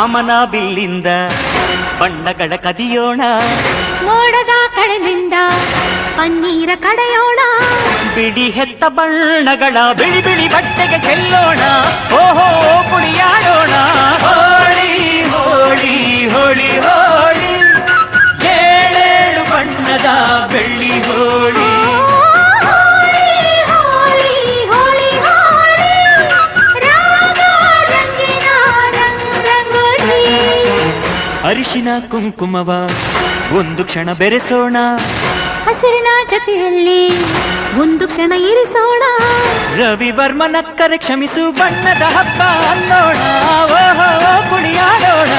ಕಾಮನ ಬಿಲ್ಲಿಂದ ಬಣ್ಣಗಳ ಕದಿಯೋಣ, ಮೋಡದ ಕಡಲಿಂದ ಪನ್ನೀರ ಕಡೆಯೋಣ, ಬಿಳಿ ಹೆತ್ತ ಬಣ್ಣಗಳ ಬಿಳಿ ಬಿಳಿ ಬಟ್ಟೆಗೆ ಚೆಲ್ಲೋಣ, ಓಹೋ ಕುಣಿಯಾಡೋಣ. ಹೋಳಿ ಹೋಳಿ ಹೋಳಿ ಹೋಳಿ, ಏಳೇಳು ಬಣ್ಣದ ಬೆಳ್ಳಿ ಹೋಳಿ. ಅರಿಶಿನ ಕುಂಕುಮವ ಒಂದು ಕ್ಷಣ ಬೆರೆಸೋಣ, ಹಸಿರಿನ ಜೊತೆಯಲ್ಲಿ ಒಂದು ಕ್ಷಣ ಇರಿಸೋಣ, ರವಿವರ್ಮನಕ್ಕರೆ ಕ್ಷಮಿಸು ಬಣ್ಣದ ಹಬ್ಬ ಅನ್ನೋಣ, ಓಹೋ ಕುಣಿಯಾಡೋಣ.